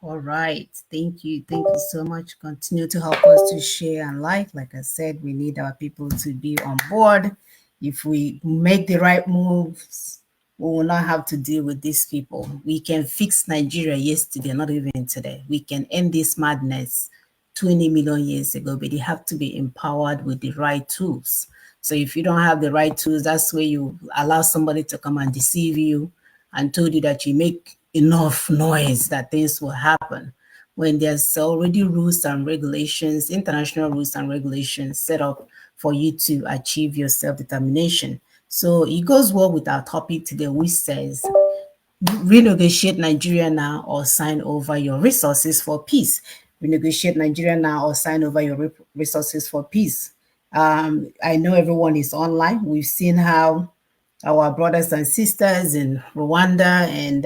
All right. Thank you. Thank you so much. Continue to help us to share and like. Like I said, we need our people to be on board. If we make the right moves, we will not have to deal with these people. We can fix Nigeria yesterday, not even today. We can end this madness 20 million years ago, but you have to be empowered with the right tools. So if you don't have the right tools, that's where you allow somebody to come and deceive you and told you that you make enough noise that things will happen when there's already rules and regulations, international rules and regulations set up for you to achieve your self-determination. So it goes well with our topic today, which says renegotiate Nigeria now or sign over your resources for peace. Renegotiate Nigeria now or sign over your resources for peace. I know everyone is online. We've seen how our brothers and sisters in Rwanda and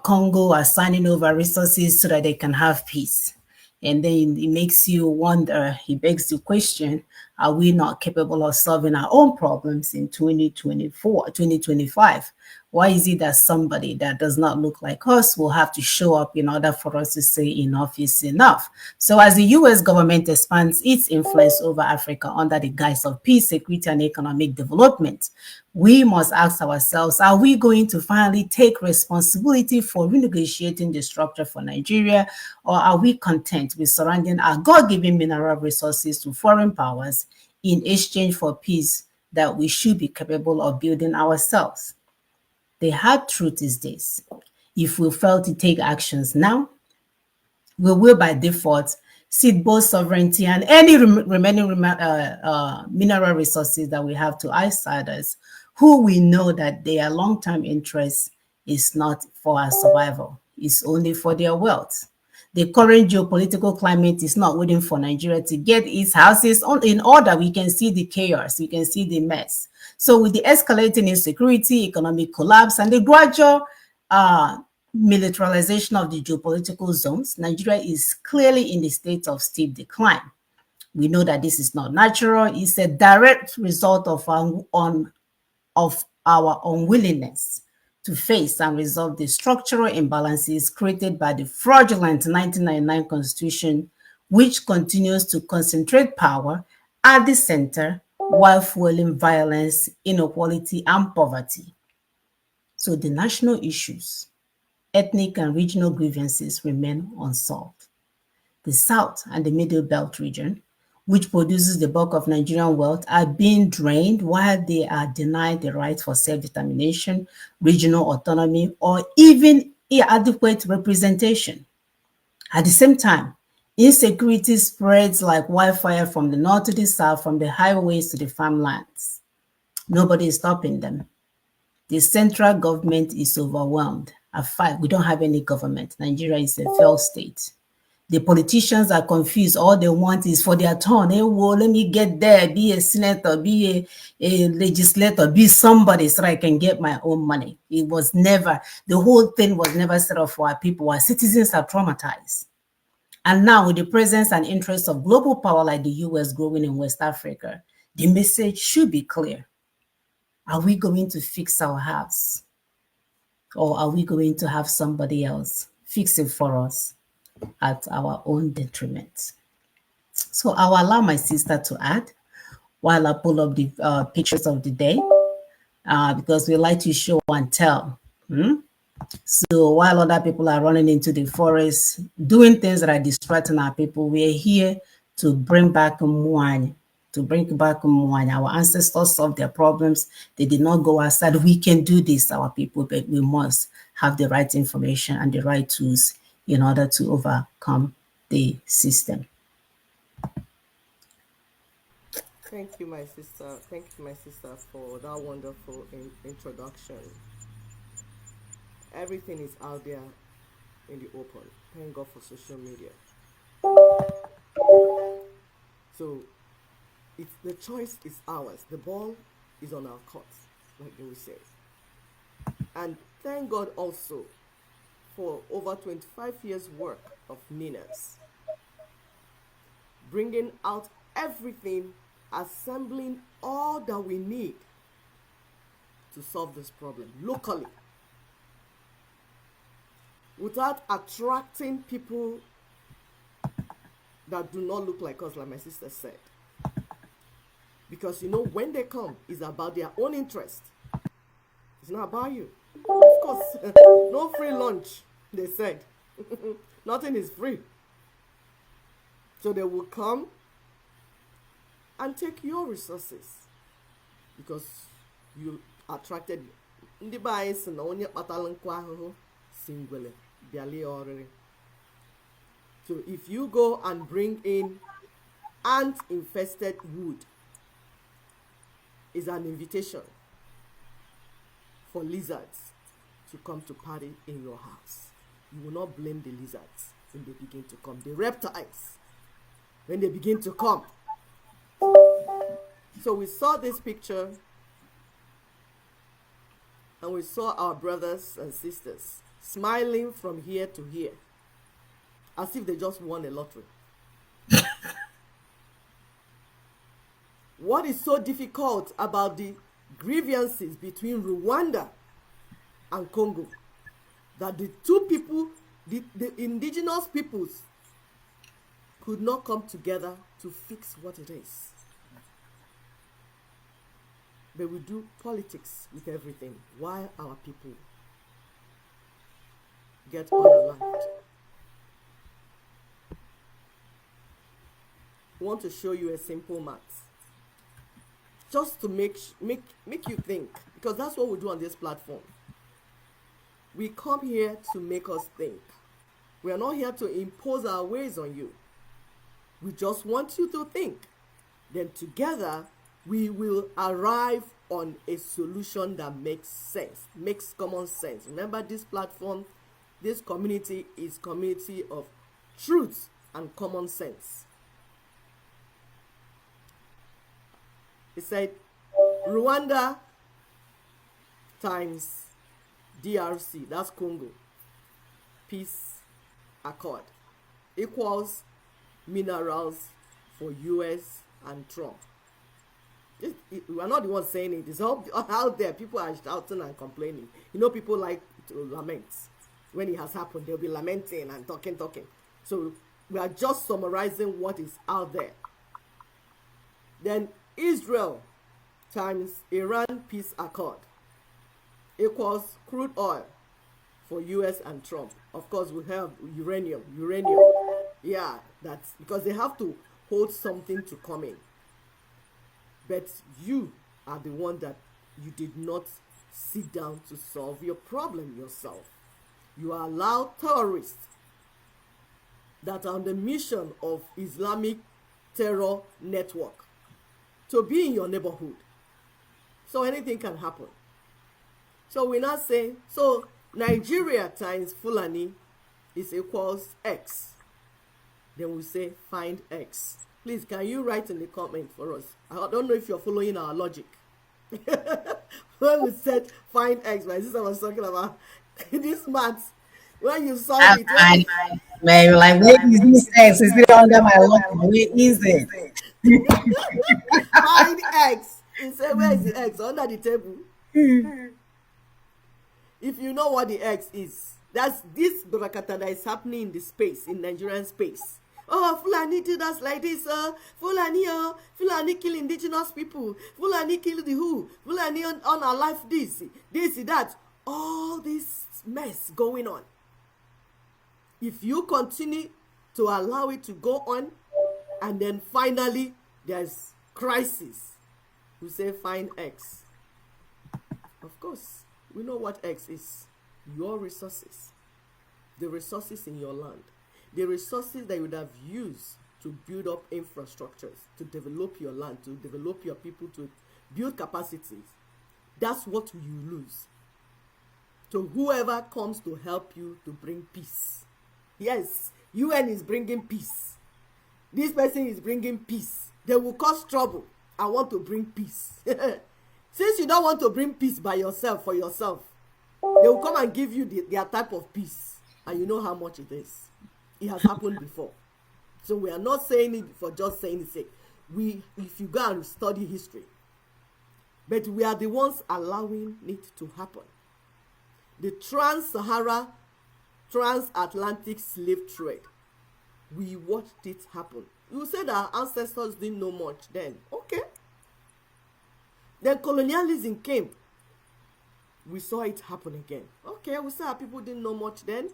Congo are signing over resources so that they can have peace. And then it makes you wonder, it begs the question, are we not capable of solving our own problems in 2024, 2025? Why is it that somebody that does not look like us will have to show up in order for us to say enough is enough? So as the US government expands its influence over Africa under the guise of peace, security, and economic development, we must ask ourselves, are we going to finally take responsibility for renegotiating the structure for Nigeria, or are we content with surrendering our God-given mineral resources to foreign powers in exchange for peace that we should be capable of building ourselves? The hard truth is this: if we fail to take actions now, we will by default cede both sovereignty and any remaining mineral resources that we have to outsiders who we know that their long-term interest is not for our survival, it's only for their wealth. The current geopolitical climate is not waiting for Nigeria to get its houses in order. We can see the chaos, we can see the mess. So with the escalating insecurity, economic collapse, and the gradual militarization of the geopolitical zones, Nigeria is clearly in the state of steep decline. We know that this is not natural. It's a direct result of our unwillingness to face and resolve the structural imbalances created by the fraudulent 1999 Constitution, which continues to concentrate power at the center while fueling violence, inequality, and poverty. So the national issues, ethnic and regional grievances remain unsolved. The South and the Middle Belt region, which produces the bulk of Nigerian wealth, are being drained while they are denied the right for self-determination, regional autonomy, or even adequate representation. At the same time, insecurity spreads like wildfire from the north to the south, from the highways to the farmlands. Nobody is stopping them. The central government is overwhelmed. In fact, we don't have any government. Nigeria is a failed state. The politicians are confused. All they want is for their turn. Hey, well, let me get there, be a senator, be a legislator, be somebody so I can get my own money. It was never, the whole thing was never set up for our people. Our citizens are traumatized. And now with the presence and interest of global power like the US growing in West Africa, the message should be clear. Are we going to fix our house? Or are we going to have somebody else fix it for us at our own detriment? So I'll allow my sister to add while I pull up the pictures of the day, because we like to show and tell. So while other people are running into the forest, doing things that are distracting our people, we are here to bring back Mwanya, Our ancestors solved their problems. They did not go outside. We can do this, our people, but we must have the right information and the right tools in order to overcome the system. Thank you, my sister. Thank you, my sister, for that wonderful introduction. Everything is out there in the open. Thank God for social media. So the choice is ours. The ball is on our court, like they will say. And thank God also for over 25 years work of Ninas, bringing out everything, assembling all that we need to solve this problem locally, without attracting people that do not look like us, like my sister said. Because when they come, it's about their own interest. It's not about you. Of course, no free lunch, they said. Nothing is free. So they will come and take your resources because you attracted. Ndị be anyị sị na onye kpatara nkụ ahụhụ si ngwele bịalie ọrịrị. So if you go and bring in ant-infested wood, it's an invitation for lizards to come to party in your house. You will not blame the lizards when they begin to come. The reptiles, when they begin to come. So we saw this picture and we saw our brothers and sisters smiling from here to here as if they just won a lottery. What is so difficult about the grievances between Rwanda and Congo? That the two people, the indigenous peoples, could not come together to fix what it is. But we do politics with everything while our people get unaligned. I want to show you a simple math. Just to make you think, because that's what we do on this platform. We come here to make us think. We are not here to impose our ways on you. We just want you to think. Then together, we will arrive on a solution that makes sense, makes common sense. Remember, this platform, this community is community of truth and common sense. It said Rwanda times DRC, that's Congo, peace accord, equals minerals for US and Trump. We are not the ones saying it. It's all out there. People are shouting and complaining. People like to lament. When it has happened, they'll be lamenting and talking. So we are just summarizing what is out there. Then Israel times Iran peace accord equals crude oil for US and Trump. Of course, we have uranium. Yeah, that's because they have to hold something to come in. But you are the one that you did not sit down to solve your problem yourself. You allow terrorists that are on the mission of Islamic terror network to be in your neighborhood. So anything can happen. So we now say, so Nigeria times Fulani is equals X. Then we say find X. Please, can you write in the comment for us? I don't know if you're following our logic. When we said find X, my sister was talking about this math. When you solve it, man, like, where is this X? Is it under my logic? Where is it? find X. You say, where is the X? Under the table. If you know what the X is, that's this Burakata that is happening in the space, in Nigerian space. Oh, Fulani did us like this, Fulani kill indigenous people, Fulani kill the who, Fulani on our life this, that. All this mess going on. If you continue to allow it to go on, and then finally there's crisis, we say find X. Of course, we know what X is. Your resources. The resources in your land. The resources that you would have used to build up infrastructures, to develop your land, to develop your people, to build capacities. That's what you lose. To whoever comes to help you to bring peace. Yes, UN is bringing peace. This person is bringing peace. They will cause trouble. I want to bring peace. Since you don't want to bring peace by yourself, for yourself, they will come and give you their type of peace. And you know how much it is. It has happened before. So we are not saying it for just saying it sake. If you go and study history, but we are the ones allowing it to happen. The trans-Sahara, transatlantic slave trade, we watched it happen. You said our ancestors didn't know much then. Okay. Then colonialism came. We saw it happen again. Okay, we saw our people didn't know much then.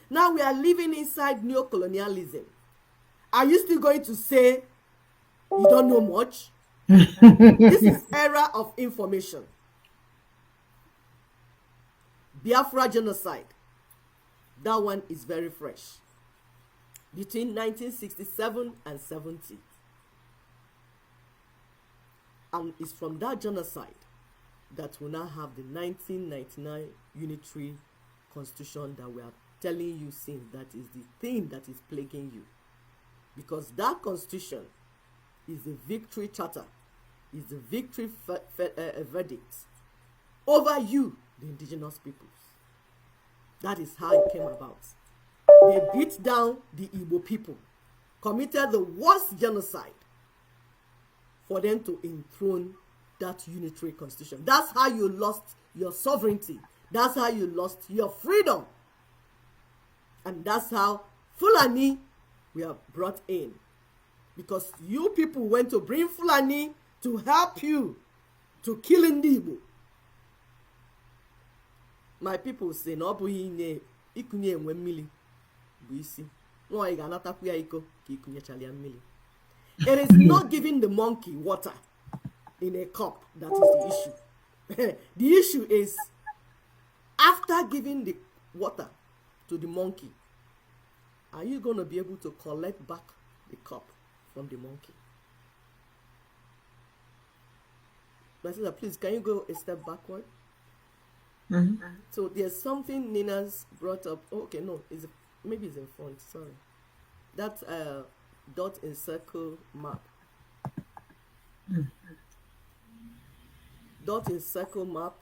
Now we are living inside neo-colonialism. Are you still going to say you don't know much? This is era of information. Biafra genocide. That one is very fresh. Between 1967 and 70. And it's from that genocide that we now have the 1999 unitary constitution that we are telling you since. That is the thing that is plaguing you. Because that constitution is the victory charter, is the victory verdict over you, the indigenous peoples. That is how it came about. They beat down the Igbo people, committed the worst genocide for them to enthrone that unitary constitution. That's how you lost your sovereignty. That's how you lost your freedom. And that's how Fulani were brought in. Because you people went to bring Fulani to help you to kill Igbo. My people say, no, ikunye enwe mmili bụ isi. No, ị ga-anatakwu ya iko ka ikunyechali ya mmili. It is not giving the monkey water in a cup that is the issue. The issue is, after giving the water to the monkey, are you going to be able to collect back the cup from the monkey? My sister, please, can you go a step backward? Mm-hmm. So there's something Nina's brought up. Oh, okay, no, maybe it's in front. Sorry, that's dot in circle map. Dot in circle map,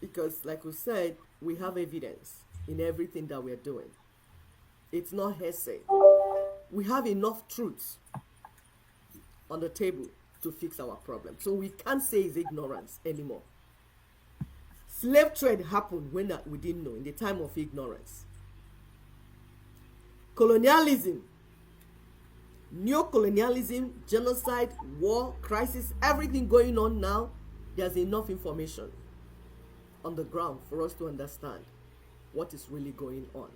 because like we said, we have evidence in everything that we're doing. It's not hearsay. We have enough truths on the table to fix our problem. So we can't say it's ignorance anymore. Slave trade happened when we didn't know, in the time of ignorance. Colonialism, neo-colonialism, genocide, war, crisis, everything going on now, there's enough information on the ground for us to understand what is really going on.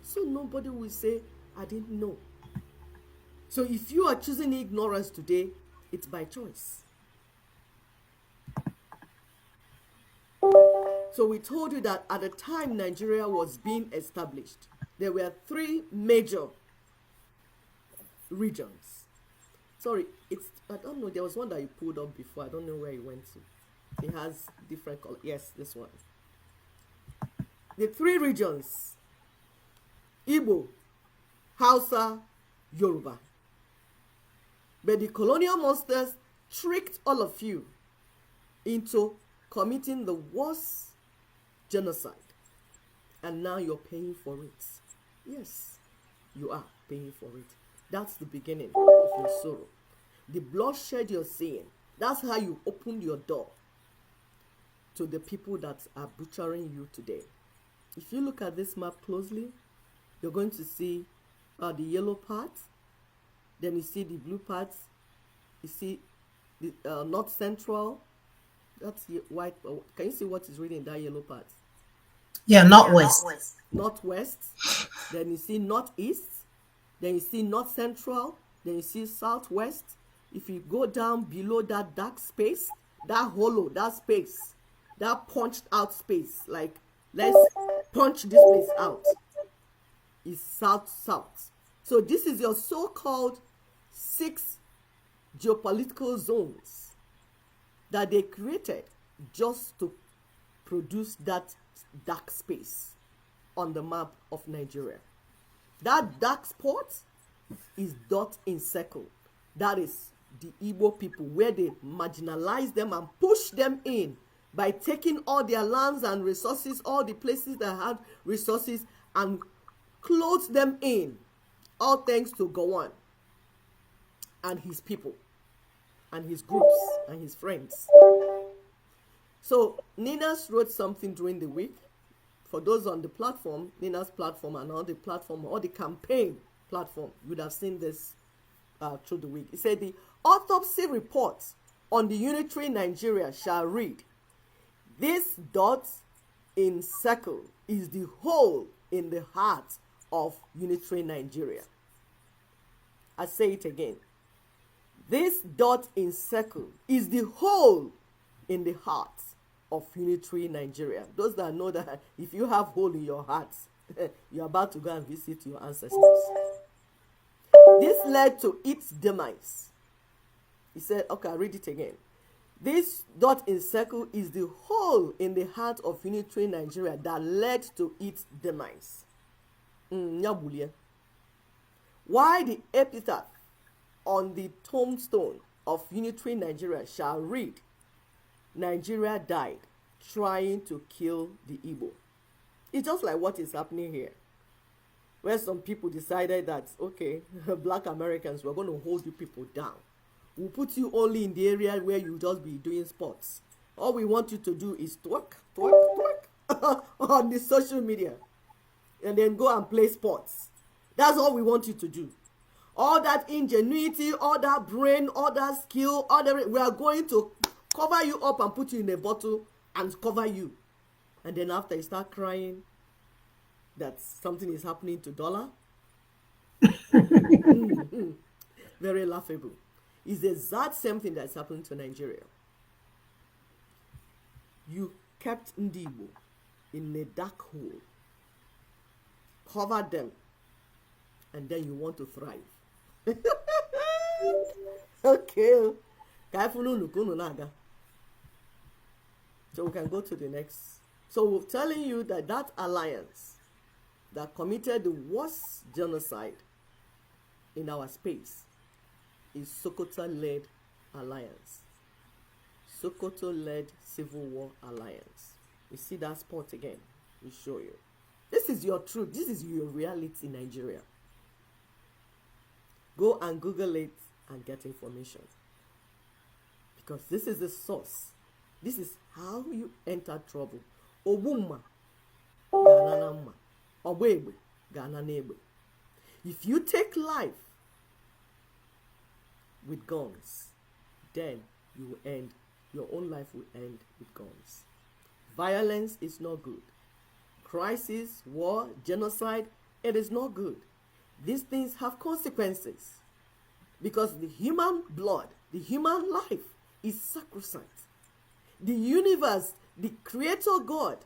So nobody will say, I didn't know. So if you are choosing ignorance today, it's by choice. So we told you that at the time Nigeria was being established, there were 3 major regions. Sorry, I don't know, there was one that you pulled up before. I don't know where you went to. It has different color. Yes, this one. The 3 regions: Igbo, Hausa, Yoruba. But the colonial monsters tricked all of you into committing the worst genocide. And now you're paying for it. Yes, you are paying for it. That's the beginning of your sorrow. The bloodshed you're seeing, that's how you opened your door to the people that are butchering you today. If you look at this map closely, you're going to see the yellow parts, then you see the blue parts, you see the north central, that's white. Can you see what is written in that yellow part? Yeah, northwest. Northwest, then you see northeast, then you see north central, then you see southwest. If you go down below that dark space, that hollow, that space, that punched out space, like let's punch this place out, is south-south. So this is your so-called 6 geopolitical zones that they created just to produce that dark space on the map of Nigeria. That dark spot is dot in circle. That is the Igbo people, where they marginalize them and push them in by taking all their lands and resources, all the places that had resources, and clothe them in all thanks to Gowon and his people and his groups and his friends. So Nina's wrote something during the week. For those on the platform, Nina's platform and all the platform, all the campaign platform, you would have seen this through the week. It said the autopsy report on the unitary Nigeria shall read, this dot in circle is the hole in the heart of unitary Nigeria. I say it again. This dot in circle is the hole in the heart of unitary Nigeria. Those that know that if you have hole in your heart, you're about to go and visit your ancestors. This led to its demise. He said, okay, I'll read it again. This dot in circle is the hole in the heart of unitary Nigeria that led to its demise. Why the epitaph on the tombstone of unitary Nigeria shall read, Nigeria died trying to kill the Igbo. It's just like what is happening here, where some people decided that, okay, black Americans, we're going to hold you people down. We'll put you only in the area where you just be doing sports. All we want you to do is twerk on the social media and then go and play sports. That's all we want you to do. All that ingenuity, all that brain, all that skill, we are going to cover you up and put you in a bottle and cover you. And then after you start crying that something is happening to dollar, very laughable. It's the exact same thing that's happening to Nigeria. You kept Ndibo in a dark hole, covered them, and then you want to thrive. Okay. So we can go to the next. So we're telling you that that alliance that committed the worst genocide in our space is Sokoto-led alliance. Sokoto-led Civil War alliance. You see that spot again? We show you. This is your truth. This is your reality, Nigeria. Go and Google it and get information. Because this is the source. This is how you enter trouble. Obumma, gananama, obwebe, gananebe. If you take life with guns, then you will end, your own life will end with guns. Violence is not good. Crisis, war, genocide, it is not good. These things have consequences because the human blood, the human life is sacrosanct. The universe, the creator God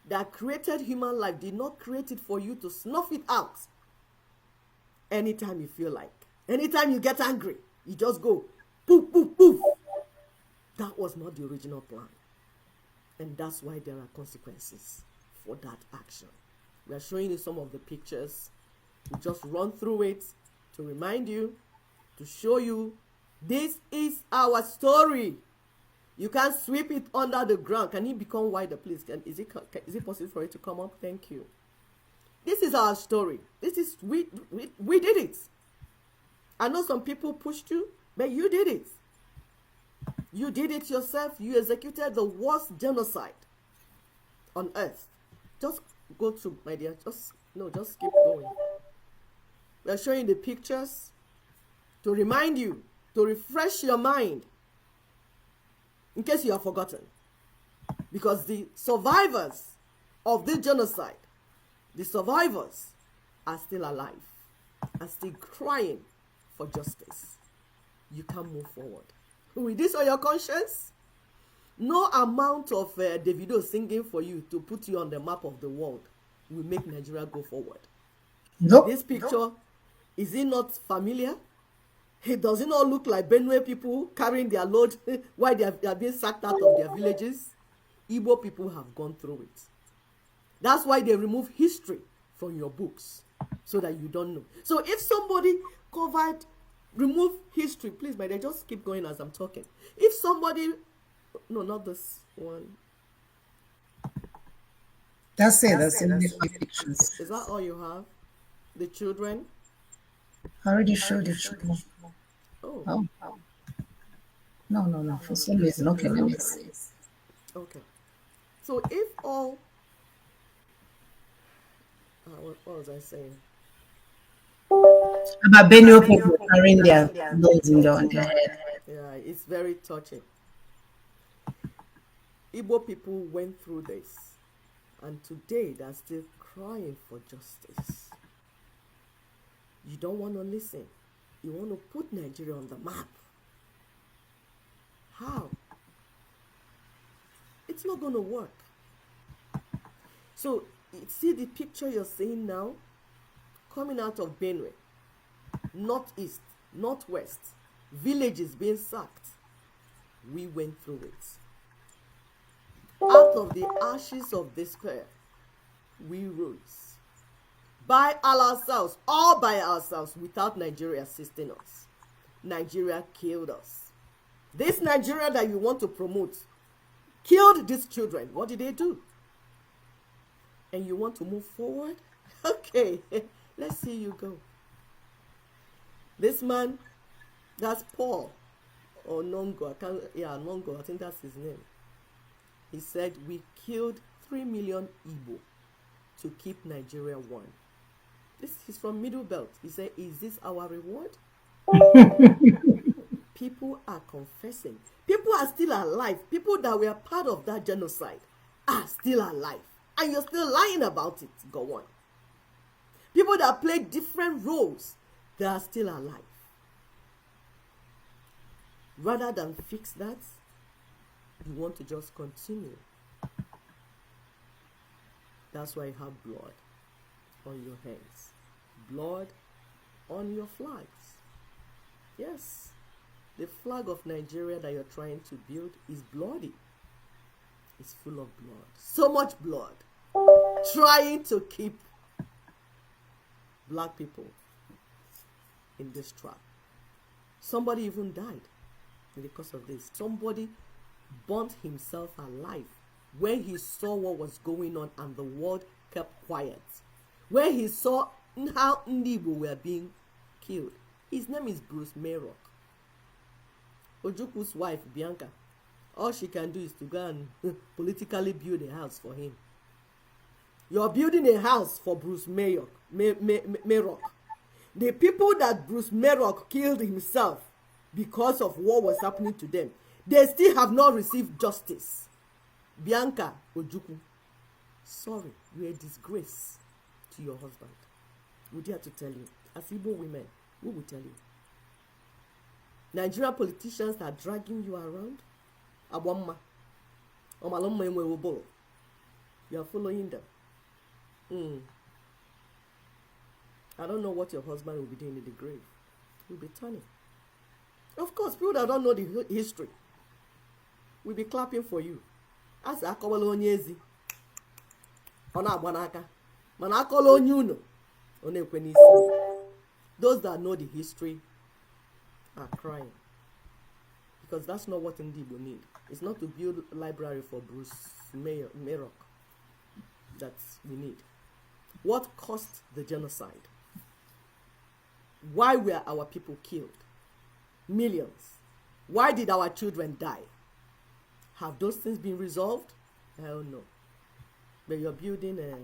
that created human life did not create it for you to snuff it out anytime you feel like. Anytime you get angry, you just go poof, poof, poof. That was not the original plan. And that's why there are consequences for that action. We are showing you some of the pictures. We just run through it to remind you, to show you, this is our story. You can't sweep it under the ground. Can it become wider, please? Is it possible for it to come up? Thank you. This is our story. This is we did it. I know some people pushed you, but you did it. You did it yourself. You executed the worst genocide on earth. Just go through, my dear. Just keep going. We are showing the pictures to remind you, to refresh your mind, in case you have forgotten. Because the survivors of this genocide, the survivors are still alive, are still crying for justice. You can move forward. With this on your conscience, no amount of Davido singing for you to put you on the map of the world will make Nigeria go forward. Nope. This picture, is it not familiar? Does it not look like Benue people carrying their load while they are being sacked out of their villages? Igbo people have gone through it. That's why they remove history from your books, so that you don't know. So if somebody remove history, please, my dear, just keep going as I'm talking. If somebody, no, not this one. That's it. That's in the pictures. Is that all you have? The children? I already showed it to you. Oh, Oh, no, no, no. For some reason. Okay, let me see. okay. So if all, what was I saying? About Benue people carrying their loads in on their head. Yeah, it's very touching. Igbo people went through this, and today they're still crying for justice. You don't want to listen. You want to put Nigeria on the map. How? It's not going to work. So, see the picture you're seeing now? Coming out of Benue, northeast, northwest, villages being sacked. We went through it. Out of the ashes of despair, we rose. By ourselves, all by ourselves, without Nigeria assisting us. Nigeria killed us. This Nigeria that you want to promote killed these children. What did they do? And you want to move forward? Okay, let's see you go. This man, that's Paul, or Nongo, Nongo, I think that's his name. He said, we killed 3 million Igbo to keep Nigeria one. He's from Middle Belt. He said, is this our reward? People are confessing. People are still alive. People that were part of that genocide are still alive. And you're still lying about it. Go on. People that played different roles, they are still alive. Rather than fix that, you want to just continue. That's why you have blood on your hands. Blood on your flags. Yes, the flag of Nigeria that you're trying to build is bloody. It's full of blood. So much blood. Trying to keep black people in this trap. Somebody even died because of this. Somebody burnt himself alive when he saw what was going on and the world kept quiet. When he saw how Ndibo were being killed. His name is Bruce Mayrock. Ojukwu's wife, Bianca, all she can do is to go and politically build a house for him. You're building a house for Bruce Mayrock. The people that Bruce Mayrock killed himself because of what was happening to them, they still have not received justice. Bianca Ojukwu, sorry, you're a disgrace to your husband. We dare to tell you, as Igbo women, we will tell you. Nigerian politicians are dragging you around. Abwamma, Omalomma Enwewobolo. You are following them. I don't know what your husband will be doing in the grave. He'll be turning. Of course, people that don't know the history will be clapping for you. As akọwala onye ezi, ọ na-agba n'aka. Mana akọla onye unu, ọ na-ekwe n'isi. Those that know the history are crying. Because that's not what Ndibo need. It's not to build a library for Bruce Mayrock that we need. What caused the genocide? Why were our people killed? Millions. Why did our children die? Have those things been resolved? Hell no. But you're building a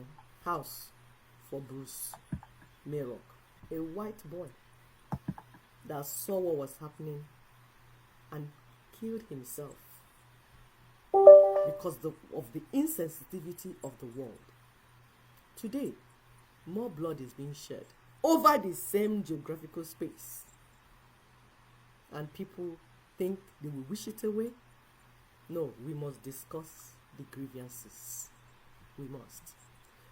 house for Bruce Mayrock, a white boy that saw what was happening and killed himself because of the insensitivity of the world. Today, more blood is being shed over the same geographical space. And people think they will wish it away. No, we must discuss the grievances. We must.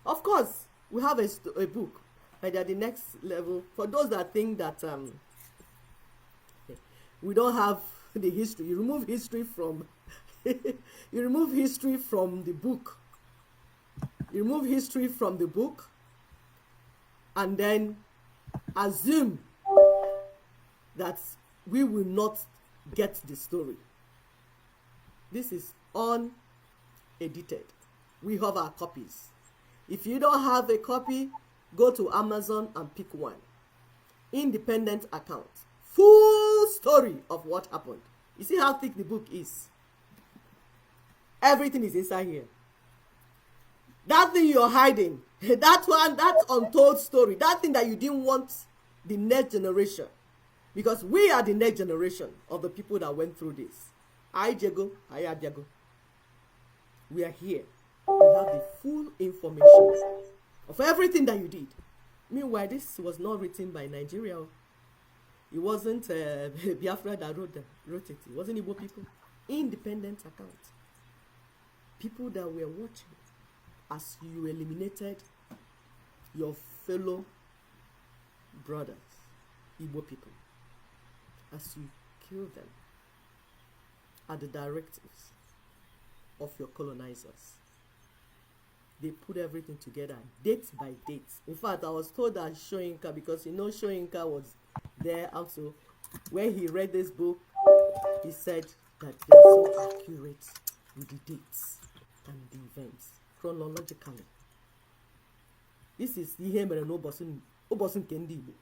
Of course, we have a book. And at the next level, for those that think that we don't have the history, you remove history from you remove history from the book. You remove history from the book and then assume that we will not get the story. This is unedited. We have our copies. If you don't have a copy, go to Amazon and pick one. independent account, full story of what happened. You see how thick the book is? Everything is inside here. That thing you're hiding, that untold story, that thing that you didn't want the next generation, because we are the next generation of the people that went through this. I Jago, I Abiago. We are here. We have the full information of everything that you did. Meanwhile, this was not written by Nigeria. It wasn't Biafra that wrote it. It wasn't Igbo people. Independent account. People that were watching as you eliminated your fellow brothers, Igbo people, as you killed them at the directives of your colonizers. They put everything together, date by date. In fact, I was told that Shoyinka, because Shoyinka was there also, when he read this book, he said that they are so accurate with the dates and the events chronologically. This is ihe mere n'ụbọchị nke ndị Igbo.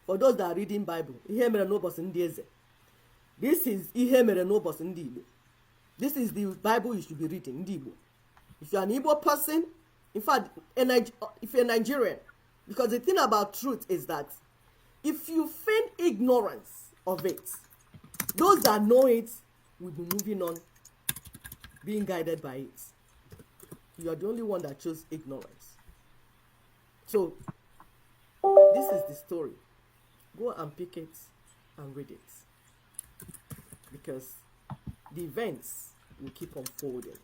For those that are reading Bible, ihe mere n'ụbọchị ndị eze. This is ihe mere n'ụbọchị ndị Igbo. This is the Bible you should be reading, ndị Igbo. If you're an Igbo person, in fact, if you're Nigerian, because the thing about truth is that if you feign ignorance of it, those that know it will be moving on, being guided by it. You are the only one that chose ignorance. So, this is the story. Go and pick it and read it. Because the events will keep unfolding.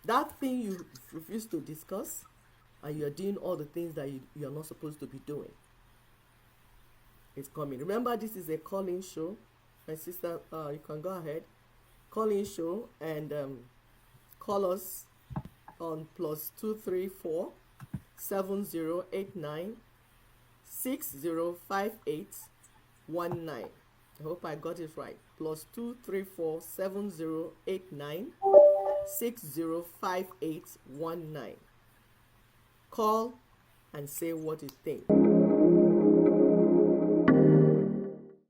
That thing you refuse to discuss, and you're doing all the things that you're not supposed to be doing, it's coming. Remember, this is a call-in show. My sister, you can go ahead. Call-in show and call us on +234 7089 605819. I hope I got it right. +234 7089 605819. Call and say what you think.